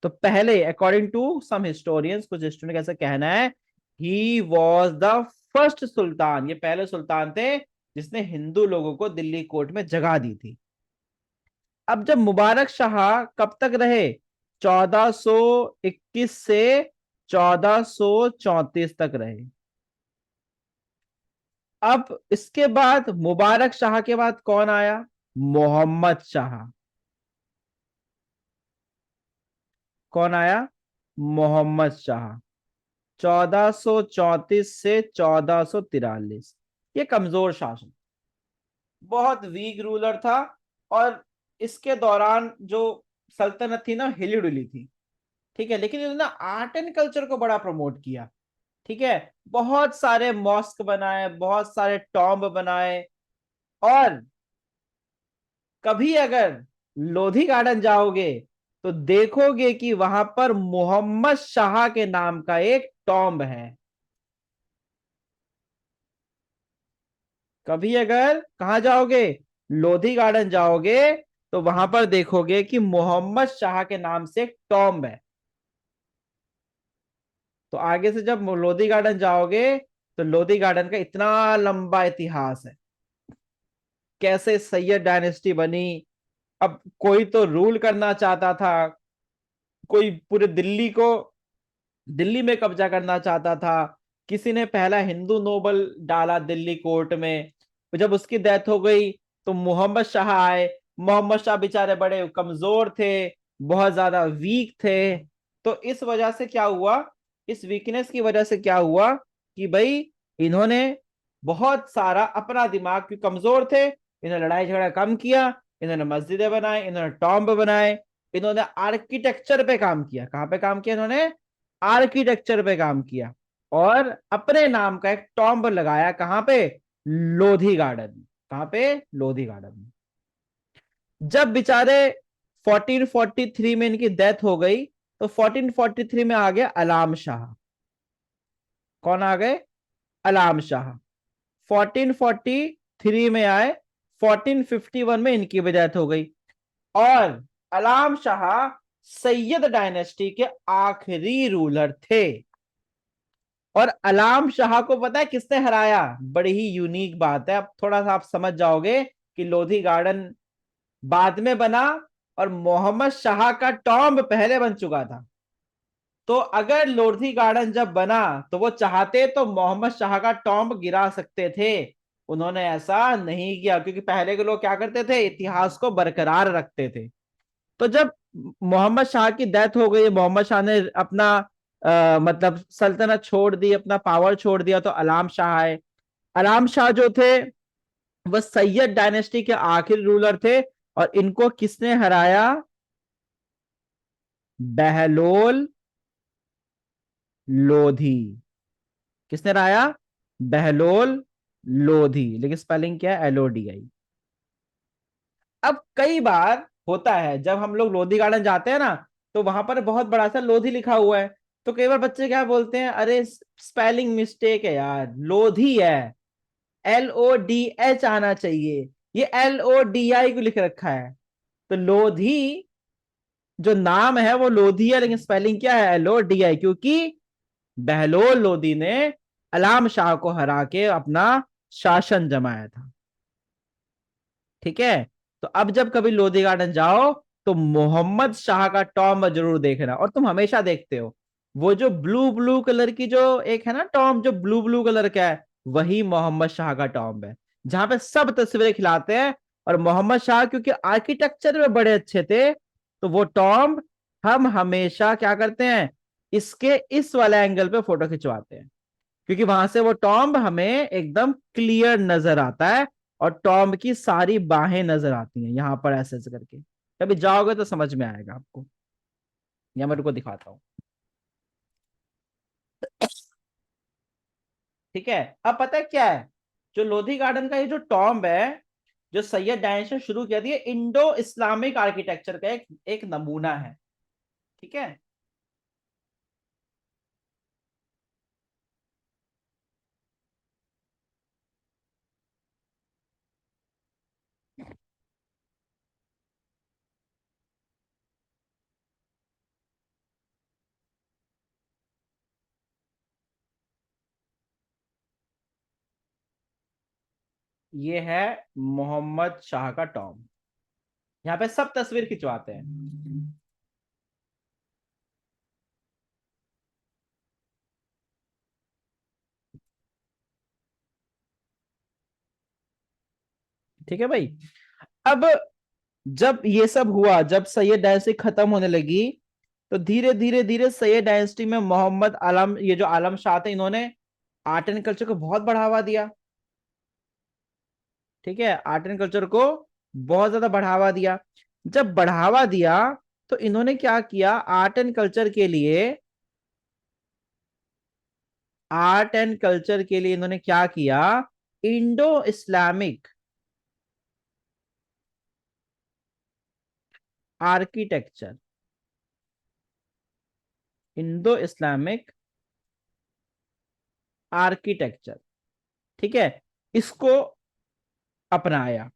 तो पहले, अकॉर्डिंग टू सम हिस्टोरियंस, कुछ हिस्टोरियन का ऐसा कहना है, he was the first sultan, ये पहले सुल्तान थे जिसने हिंदू लोगों को दिल्ली कोर्ट में जगह दी थी। अब जब मुबारक शाह कब तक रहे? 1421 से 1434 तक रहे। अब इसके बाद मुबारक शाह के बाद कौन आया? मोहम्मद शाह। कौन आया? मोहम्मद शाह। 1434 से 1443। ये कमजोर शासन, बहुत वीक रूलर था। और इसके दौरान जो सल्तनत थी ना, हिली डुली थी, ठीक है, लेकिन इन्होंने आर्ट एंड कल्चर को बड़ा प्रमोट किया, ठीक है। बहुत सारे मॉस्क बनाए, बहुत सारे टॉम्ब बनाए। और कभी अगर लोधी गार्डन जाओगे तो देखोगे कि वहां पर मोहम्मद शाह के नाम का एक टॉम्ब है। कभी अगर कहाँ जाओगे, लोधी गार्डन जाओगे, तो वहां पर देखोगे कि मोहम्मद शाह के नाम से एक टॉम्ब है। तो आगे से जब लोधी गार्डन जाओगे, तो लोधी गार्डन का इतना लंबा इतिहास है, कैसे सैयद डायनेस्टी बनी। अब कोई तो रूल करना चाहता था, कोई पूरे दिल्ली को, दिल्ली में कब्जा करना चाहता था। किसी ने पहला हिंदू नोबल डाला दिल्ली कोर्ट में, जब उसकी डेथ हो गई तो मोहम्मद शाह आए। मोहम्मद शाह बेचारे बड़े कमजोर थे, बहुत ज्यादा वीक थे। तो इस वजह से क्या हुआ, इस वीकनेस की वजह से क्या हुआ कि भाई इन्होंने बहुत सारा अपना दिमाग, क्यों कमजोर थे, इन्होंने लड़ाई झगड़ा कम किया, इन्होंने मस्जिदें बनाए, इन्होंने टॉम्ब बनाए, इन्होंने आर्किटेक्चर पे काम किया। कहां पे काम किया इन्होंने? आर्किटेक्चर पे काम किया। और अपने नाम का एक टॉम्ब लगाया, कहां पे? लोधी गार्डन। कहां पे? लोधी गार्डन। जब बेचारे 1443 में इनकी डेथ हो गई, तो 1443 में आ गया अलाम शाह। कौन आ गए? अलाम शाह। 1443 में आए, 1451 में इनकी भी डेथ हो गई। और अलाम शाह सैयद डायनेस्टी के आखिरी रूलर थे। और अलाम शाह को पता है किसने हराया? बड़ी ही यूनिक बात है, अब थोड़ा सा आप समझ जाओगे कि लोधी गार्डन बाद में बना और मोहम्मद शाह का टॉम्ब पहले बन चुका था। तो अगर लोधी गार्डन जब बना तो वो चाहते तो मोहम्मद शाह का टॉम्ब गिरा सकते थे। उन्होंने ऐसा नहीं किया, क्योंकि पहले के लोग क्या करते थे, इतिहास को बरकरार रखते थे। तो जब मोहम्मद शाह की डेथ हो गई, मोहम्मद शाह ने अपना मतलब सल्तनत छोड़ दी, अपना पावर छोड़ दिया, तो अलाम शाह आए। अलाम शाह जो थे वह सैयद डायनेस्टी के आखिरी रूलर थे। और इनको किसने हराया? बहलोल लोधी। किसने हराया? बहलोल लोधी, लेकिन स्पेलिंग क्या है? LODI। अब कई बार होता है जब हम लोग लोधी गार्डन जाते हैं ना, तो वहां पर बहुत बड़ा सा लोधी लिखा हुआ है। तो कई बार बच्चे क्या बोलते हैं, अरे स्पेलिंग मिस्टेक है यार, लोधी है, LODH आना चाहिए, ये LODI को लिख रखा है। तो लोधी जो नाम है वो लोधी है, लेकिन स्पेलिंग क्या है? LODI, क्योंकि बहलोल लोधी ने अलाम शाह को हरा के अपना शासन जमाया था। ठीक है। तो अब जब कभी लोधी गार्डन जाओ तो मोहम्मद शाह का टॉम्ब जरूर देखना। और तुम हमेशा देखते हो वो जो ब्लू ब्लू कलर की जो एक है ना टॉम्ब, जो ब्लू ब्लू कलर का है, वही मोहम्मद शाह का टॉम्ब है, जहां पे सब तस्वीरें खिलाते हैं। और मोहम्मद शाह क्योंकि आर्किटेक्चर में बड़े अच्छे थे, तो वो टॉम्ब हम हमेशा क्या करते हैं, इसके इस वाले एंगल पे फोटो खिंचवाते हैं, क्योंकि वहां से वो टॉम्ब हमें एकदम क्लियर नजर आता है। और टॉम्ब की सारी बाहें नजर आती हैं यहां पर, ऐसे ऐसे करके। कभी जाओगे तो समझ में आएगा आपको, या मैं तुमको दिखाता हूँ। ठीक है। अब पता है क्या है, जो लोधी गार्डन का ये जो टॉम्ब है, जो सैयद डायनेस्टी ने शुरू किया था, ये इंडो इस्लामिक आर्किटेक्चर का एक नमूना है। ठीक है। ये है मोहम्मद शाह का टॉम्ब। यहाँ पे सब तस्वीर खिंचवाते हैं। ठीक है भाई। अब जब ये सब हुआ, जब सैयद डायनेस्टी खत्म होने लगी, तो धीरे धीरे धीरे सैयद डायनेस्टी में मोहम्मद आलम, ये जो आलम शाह थे, इन्होंने आर्ट एंड कल्चर को बहुत बढ़ावा दिया। ठीक है। आर्ट एंड कल्चर को बहुत ज्यादा बढ़ावा दिया। जब बढ़ावा दिया तो इन्होंने क्या किया, आर्ट एंड कल्चर के लिए, आर्ट एंड कल्चर के लिए इन्होंने क्या किया, Indo Islamic architecture, Indo Islamic architecture, ठीक है, इसको अपनाया।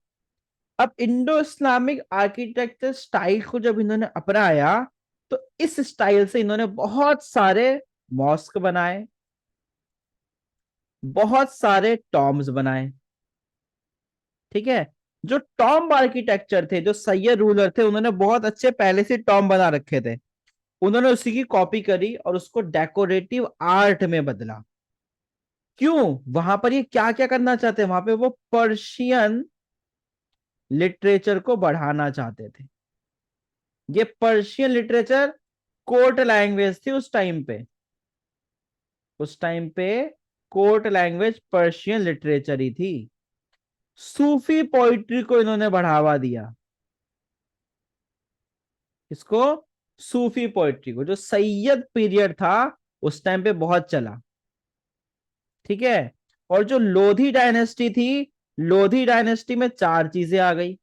अब इंडो इस्लामिक आर्किटेक्चर स्टाइल को जब इन्होंने अपनाया, तो इस स्टाइल से इन्होंने बहुत सारे मॉस्क बनाए, बहुत सारे टॉम्ब्स बनाए। ठीक है। जो टॉम्ब आर्किटेक्चर थे, जो सैयद रूलर थे, उन्होंने बहुत अच्छे पहले से टॉम्ब बना रखे थे। उन्होंने उसी की कॉपी करी और उसको डेकोरेटिव आर्ट में बदला। क्यों? वहां पर ये क्या क्या करना चाहते हैं, वहां पे वो पर्शियन लिटरेचर को बढ़ाना चाहते थे। ये पर्शियन लिटरेचर कोर्ट लैंग्वेज थी उस टाइम पे। उस टाइम पे कोर्ट लैंग्वेज पर्शियन लिटरेचर ही थी। सूफी पोइट्री को इन्होंने बढ़ावा दिया। इसको, सूफी पोइट्री को, जो सैयद पीरियड था उस टाइम पे बहुत चला। ठीक है। और जो लोधी डायनेस्टी थी, लोधी डायनेस्टी में चार चीजें आ गई।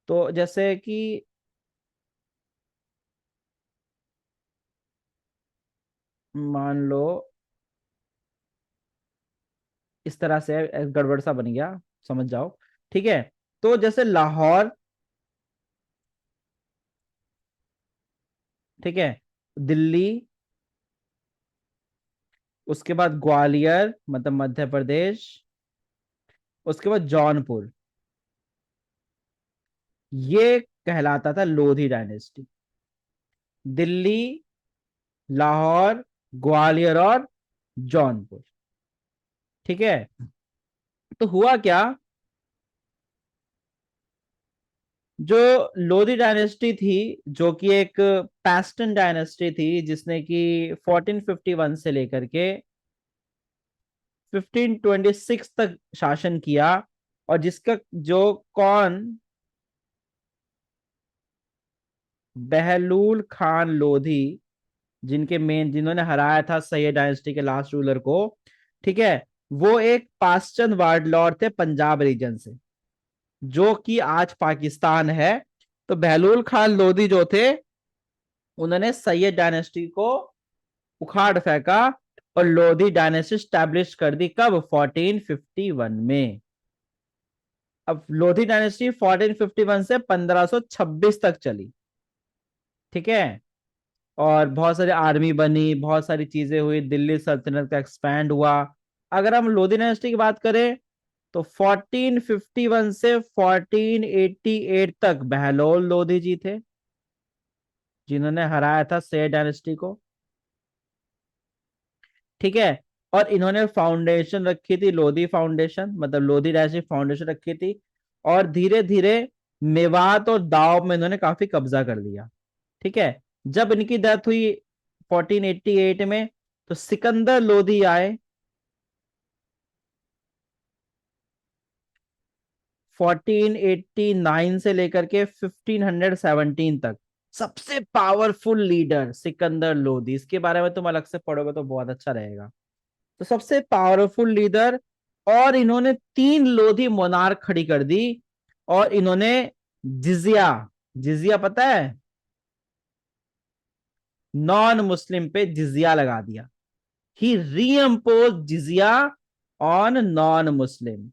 तो जैसे कि मान लो इस तरह से गड़बड़ सा बन गया, समझ जाओ। ठीक है। तो जैसे लाहौर, ठीक है, दिल्ली, उसके बाद ग्वालियर मतलब मध्य प्रदेश, उसके बाद जौनपुर, ये कहलाता था लोधी डायनेस्टी। दिल्ली, लाहौर, ग्वालियर और जौनपुर। ठीक है, तो हुआ क्या, जो लोधी डायनेस्टी थी, जो कि एक पैस्टन डायनेस्टी थी, जिसने कि 1451 से लेकर के 1526 तक शासन किया, और जिसका जो कौन बहलूल खान लोधी, जिन्होंने हराया था सैयद डायनेस्टी के लास्ट रूलर को, ठीक है, वो एक पाश्चन वार्डलॉर्ड थे पंजाब रीजन से, जो कि आज पाकिस्तान है। तो बहलूल खान लोधी जो थे, उन्होंने सैयद डायनेस्टी को उखाड़ फेंका और लोधी डायनेस्टी स्टैब्लिश कर दी। कब? 1451 में। अब लोधी डायनेस्टी 1451 से 1526 तक चली। ठीक है, और बहुत सारी आर्मी बनी, बहुत सारी चीजें हुई, दिल्ली सल्तनत का एक्सपैंड हुआ। अगर हम लोधी डायनेस्टी की बात करें तो 1451 से 1488 तक बहलोल लोधी जी थे, जिन्होंने हराया था सैयद डायनेस्टी को। ठीक है, और इन्होंने फाउंडेशन रखी थी, लोधी फाउंडेशन, मतलब लोधी डायनेस्टी फाउंडेशन रखी थी, और धीरे धीरे मेवात और दाव में इन्होंने काफी कब्जा कर लिया। ठीक है, जब इनकी डेथ हुई 1488 में, तो सिकंदर लोधी आए 1489 से लेकर के 1517 तक। सबसे पावरफुल लीडर सिकंदर लोधी, इसके बारे में तुम अलग से पढ़ोगे तो बहुत अच्छा रहेगा। तो सबसे पावरफुल लीडर, और इन्होंने 3 लोधी मोनार्क खड़ी कर दी, और इन्होंने जिजिया, जिजिया पता है, नॉन मुस्लिम पे जिजिया लगा दिया। ही रीइम्पोज जिजिया ऑन नॉन मुस्लिम।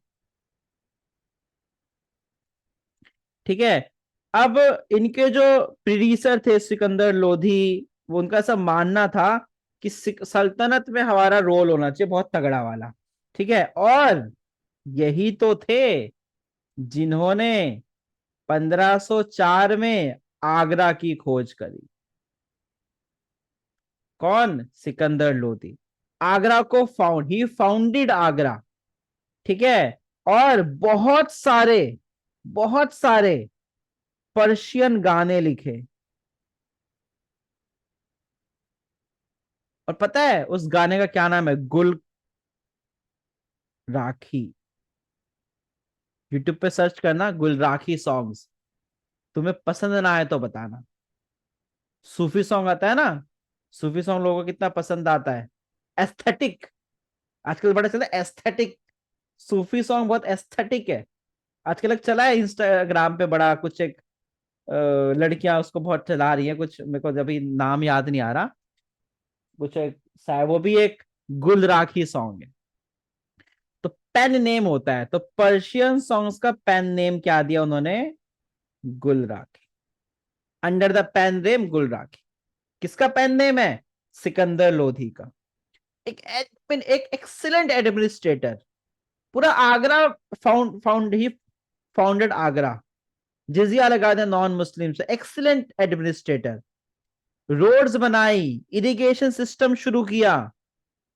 ठीक है, अब इनके जो प्रीडिसर थे सिकंदर लोधी, वो उनका सब मानना था कि सल्तनत में हमारा रोल होना चाहिए बहुत तगड़ा वाला। ठीक है, और यही तो थे जिन्होंने 1504 में आगरा की खोज करी। कौन? सिकंदर लोधी। आगरा को ही फाउंडेड आगरा। ठीक है, और बहुत सारे पर्शियन गाने लिखे। और पता है उस गाने का क्या नाम है? गुल राखी। यूट्यूब पे सर्च करना गुल राखी सॉन्ग्स, तुम्हें पसंद ना आए तो बताना। सूफी सॉन्ग आता है ना, सूफी सॉन्ग लोगों को कितना पसंद आता है। एस्थेटिक, आजकल बड़ा चला एस्थेटिक, सूफी सॉन्ग बहुत एस्थेटिक है। आजकल एक चला है इंस्टाग्राम पे बड़ा कुछ, एक लड़कियां उसको बहुत चला रही हैं, कुछ मेरे को अभी नाम याद नहीं आ रहा, कुछ एक वो भी एक गुल राखी सॉन्ग है। तो पेन नेम होता है, तो पर्शियन सॉन्ग्स का पेन नेम क्या दिया उन्होंने? गुल राखी। अंडर द पेन नेम गुल राखी। किसका पेन नेम है? सिकंदर लोधी का। एक एक्सीलेंट एडमिनिस्ट्रेटर। पूरा आगरा ही फाउंडेड आगरा, जिजिया लगा दिया नॉन मुस्लिम से। एक्सीलेंट एडमिनिस्ट्रेटर, रोड्स बनाई, इरिगेशन सिस्टम शुरू किया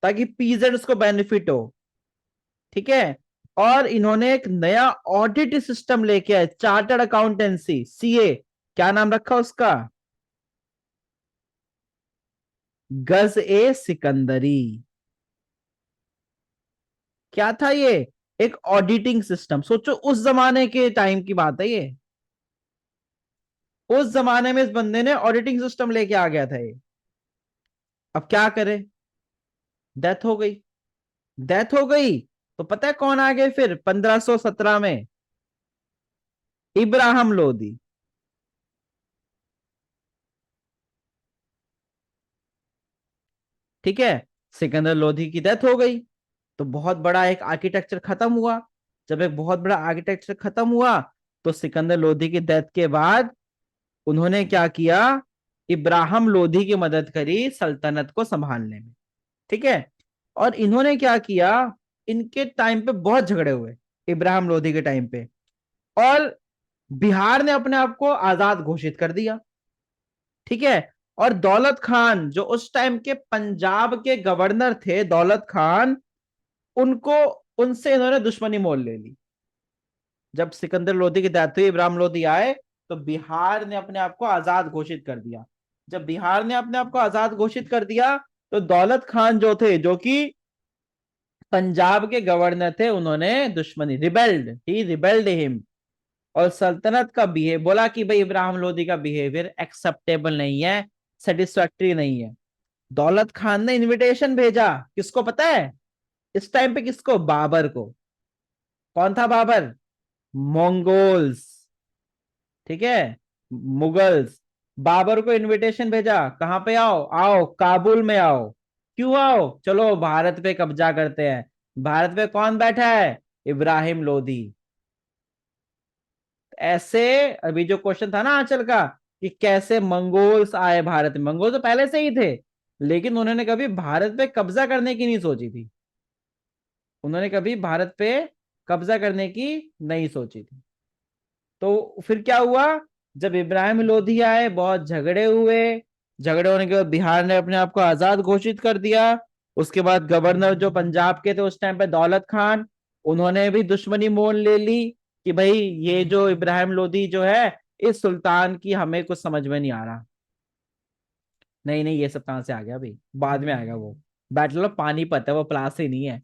ताकि पीजेंट्स को बेनिफिट हो। ठीक है, और इन्होंने एक नया ऑडिट सिस्टम लेके आए, चार्टर्ड अकाउंटेंसी, सीए। क्या नाम रखा उसका? गज ए सिकंदरी। क्या था ये? एक ऑडिटिंग सिस्टम। सोचो उस जमाने के टाइम की बात है ये, उस जमाने में इस बंदे ने ऑडिटिंग सिस्टम लेके आ गया था ये। अब क्या करे, डेथ हो गई। डेथ हो गई तो पता है कौन आ गए फिर 1517 में? इब्राहिम लोदी। ठीक है, सिकंदर लोधी की डेथ हो गई, तो बहुत बड़ा एक आर्किटेक्चर खत्म हुआ। जब एक बहुत बड़ा आर्किटेक्चर खत्म हुआ, तो सिकंदर लोधी की डेथ के बाद उन्होंने क्या किया? इब्राहिम लोधी की मदद करी सल्तनत को संभालने में। ठीक है, और इन्होंने क्या किया, इनके टाइम पे बहुत झगड़े हुए इब्राहिम लोधी के टाइम पे, और बिहार ने अपने आप को आजाद घोषित कर दिया। ठीक है, और दौलत खान जो उस टाइम के पंजाब के गवर्नर थे, दौलत खान, उनको, उनसे इन्होंने दुश्मनी मोल ले ली। जब सिकंदर लोधी की डेथ हुई, इब्राहिम लोधी आए, तो बिहार ने अपने आप को आजाद घोषित कर दिया। जब बिहार ने अपने आप को आजाद घोषित कर दिया, तो दौलत खान जो थे, जो कि पंजाब के गवर्नर थे, उन्होंने दुश्मनी, रिबेल्ड हिम, और सल्तनत का बिहेव, बोला कि भाई इब्राहिम लोधी का बिहेवियर एक्सेप्टेबल नहीं है, सेटिस्फैक्टरी नहीं है। दौलत खान ने इनविटेशन भेजा, किसको पता है इस टाइम पे, किसको, बाबर को। कौन था बाबर, मंगोल्स, ठीक है, मुगल्स। बाबर को इनविटेशन भेजा, कहां पे आओ, आओ काबुल में आओ। क्यों आओ, चलो भारत पे कब्जा करते हैं। भारत पे कौन बैठा है, इब्राहिम लोधी। ऐसे, अभी जो क्वेश्चन था ना आंचल का, कि कैसे मंगोल्स आए भारत में, मंगोल तो पहले से ही थे, लेकिन उन्होंने कभी भारत पे कब्जा करने की नहीं सोची थी। उन्होंने कभी भारत पे कब्जा करने की नहीं सोची थी। तो फिर क्या हुआ, जब इब्राहिम लोधी आए, बहुत झगड़े हुए। झगड़े होने के बाद बिहार ने अपने आप को आजाद घोषित कर दिया। उसके बाद गवर्नर जो पंजाब के थे उस टाइम पे, दौलत खान, उन्होंने भी दुश्मनी मोल ले ली कि भाई ये जो इब्राहिम लोधी जो है, इस सुल्तान की हमें कुछ समझ में नहीं आ रहा। नहीं नहीं, ये सब कहां से आ गया भाई, बाद में आएगा वो, बैटल ऑफ पानीपत है वो, प्लास ही नहीं है।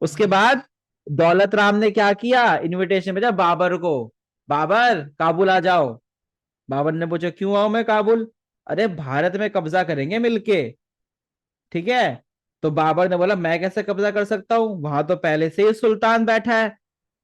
उसके बाद दौलत राम ने क्या किया, इनविटेशन भेजा बाबर को, बाबर काबुल आ जाओ। बाबर ने पूछा क्यों आऊं मैं काबुल, अरे भारत में कब्जा करेंगे मिलके। ठीक है, तो बाबर ने बोला मैं कैसे कब्जा कर सकता हूँ, वहां तो पहले से ही सुल्तान बैठा है।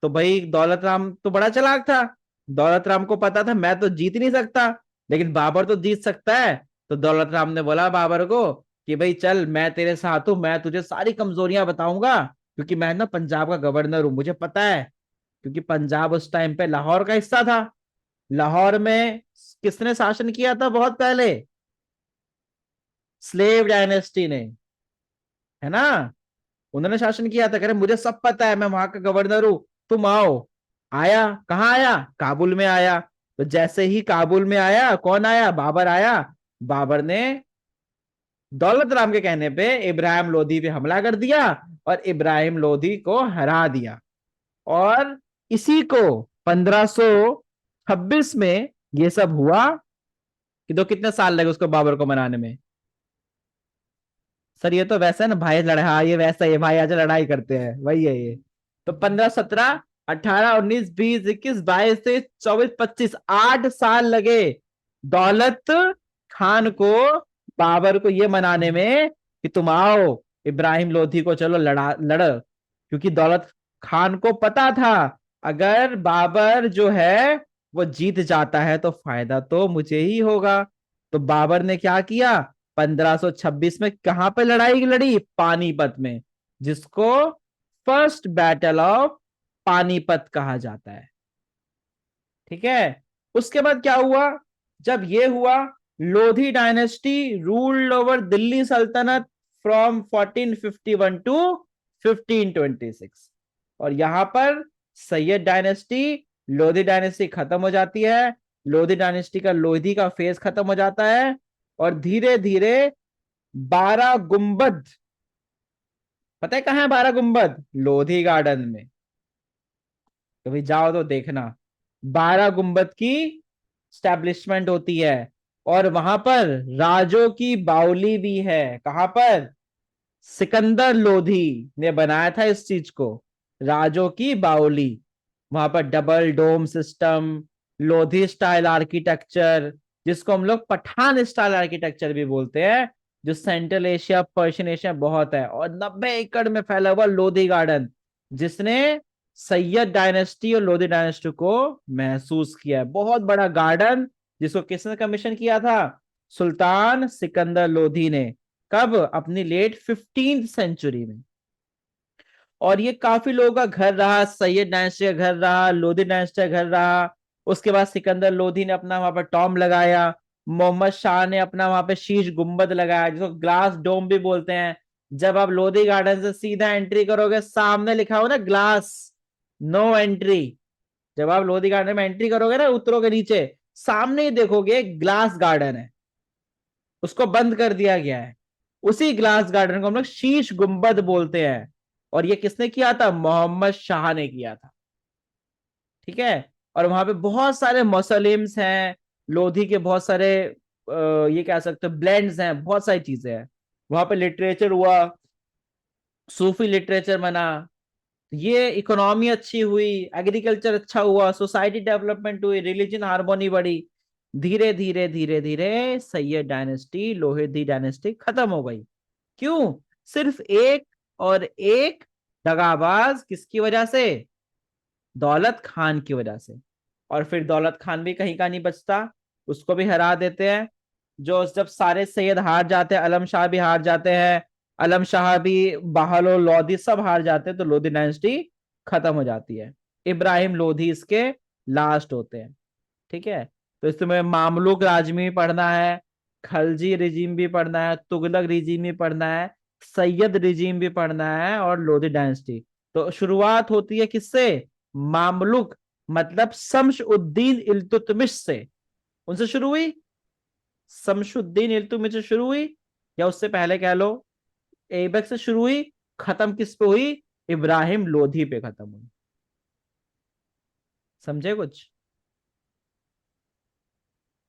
तो भाई दौलत राम तो बड़ा चालाक था, दौलत राम को पता था मैं तो जीत नहीं सकता, लेकिन बाबर तो जीत सकता है। तो दौलत राम ने बोला बाबर को कि भाई चल मैं तेरे साथ हूं, मैं तुझे सारी कमजोरियां बताऊंगा, क्योंकि मैं ना पंजाब का गवर्नर हूं, मुझे पता है। क्योंकि पंजाब उस टाइम पे लाहौर का हिस्सा था। लाहौर में किसने शासन किया था बहुत पहले, स्लेव डायनेस्टी ने, है ना, उन्होंने शासन किया था। कह रहे मुझे सब पता है, मैं वहां का गवर्नर हूं, तुम आओ। आया, कहाँ आया, काबुल में आया। तो जैसे ही काबुल में आया, कौन आया, बाबर आया। बाबर ने दौलत राम के कहने पे इब्राहिम लोधी पे हमला कर दिया, और इब्राहिम लोधी को हरा दिया। और इसी को 1526 में ये सब हुआ। कि तो कितने साल लगे उसको बाबर को मनाने में। सर ये तो वैसा है ना भाई, लड़ा, हाँ ये वैसा ही है भाई, आज लड़ाई करते हैं, वही है ये। तो 15, 17, 18, 19, 20, 21, 22 से 24, 25, 8 साल लगे दौलत खान को, बाबर को ये मनाने में कि तुम आओ इब्राहिम लोधी को चलो लड़। क्योंकि दौलत खान को पता था अगर बाबर जो है वो जीत जाता है तो फायदा तो मुझे ही होगा। तो बाबर ने क्या किया, 1526 में कहां पे लड़ाई लड़ी, पानीपत में, जिसको फर्स्ट बैटल ऑफ पानीपत कहा जाता है। ठीक है, उसके बाद क्या हुआ, जब ये हुआ, Lodhi dynasty ruled over Delhi सल्तनत फ्रॉम 1451 टू 1526। और यहां पर सैयद डायनेस्टी, लोधी डायनेस्टी खत्म हो जाती है। लोधी डायनेस्टी का लोधी का फेज खत्म हो जाता है, और धीरे धीरे 12 गुंबद, पता है कहां है 12 गुंबद, लोधी गार्डन में। कभी जाओ तो देखना, 12 गुंबद की स्टैब्लिशमेंट होती है। और वहां पर राजों की बावली भी है। कहां पर, सिकंदर लोधी ने बनाया था इस चीज को, राजों की बावली। वहां पर डबल डोम सिस्टम, लोधी स्टाइल आर्किटेक्चर, जिसको हम लोग पठान स्टाइल आर्किटेक्चर भी बोलते हैं, जो सेंट्रल एशिया पर्शियन एशिया बहुत है। और 90 एकड़ में फैला हुआ लोधी गार्डन, जिसने सैयद डायनेस्टी और लोधी डायनेस्टी को महसूस किया है। बहुत बड़ा गार्डन, जिसको किसने कमीशन किया था, सुल्तान सिकंदर लोधी ने। कब, अपनी लेट 15th सेंचुरी में। और ये काफी लोगों का घर रहा, सैयद डायनेस्टी का घर रहा, लोधी डायनेस्टी का घर रहा। उसके बाद सिकंदर लोधी ने अपना वहां पर टॉम लगाया, मोहम्मद शाह ने अपना वहां पे शीश गुंबद लगाया, जिसको ग्लास डोम भी बोलते हैं। जब आप लोधी गार्डन से सीधा एंट्री करोगे, सामने लिखा हो ना ग्लास, नो एंट्री। जब आप लोधी गार्डन में एंट्री करोगे ना, उतरोगे नीचे, सामने ही देखोगे ग्लास गार्डन है, उसको बंद कर दिया गया है। उसी ग्लास गार्डन को हम लोग शीश गुंबद बोलते हैं। और ये किसने किया था? मोहम्मद शाह ने किया था। ठीक है। और वहां पे बहुत सारे मौसलिम्स हैं, लोधी के बहुत सारे ये कह सकते हो ब्लेंड्स हैं, बहुत सारी चीजें हैं। वहां पे लिटरेचर हुआ, सूफी लिटरेचर बना, ये इकोनॉमी अच्छी हुई, एग्रीकल्चर अच्छा हुआ, सोसाइटी डेवलपमेंट हुई, रिलीजन हार्मोनी बढ़ी। धीरे धीरे धीरे धीरे सैयद डायनेस्टी, लोहिदी डायनेस्टी खत्म हो गई। क्यों? सिर्फ एक और एक दगाबाज, किसकी वजह से? दौलत खान की वजह से। और फिर दौलत खान भी कहीं का नहीं बचता, उसको भी हरा देते हैं। जो जब सारे सैयद हार जाते हैं, आलम शाह भी हार जाते हैं, आलम शाह भी, बहालो, लोधी सब हार जाते हैं, तो लोधी डायनेस्टी खत्म हो जाती है। इब्राहिम लोधी इसके लास्ट होते हैं। ठीक है। तो इसमें मामलुक राज में भी पढ़ना है, खलजी रिजीम भी पढ़ना है, तुगलक रिजीम भी पढ़ना है, सैयद रिजीम भी पढ़ना है, और लोधी डायनेस्टी। तो शुरुआत होती है किससे? मामलुक, मतलब शम्स-उद-दीन इल्तुतमिश से। उनसे शुरू हुई, शम्स-उद-दीन इल्तुतमिश से शुरू हुई, या उससे पहले कह लो ऐबक से शुरू हुई। खत्म किस पे हुई? इब्राहिम लोधी पे खत्म हुई। समझे कुछ?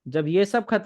जब ये सब खत्म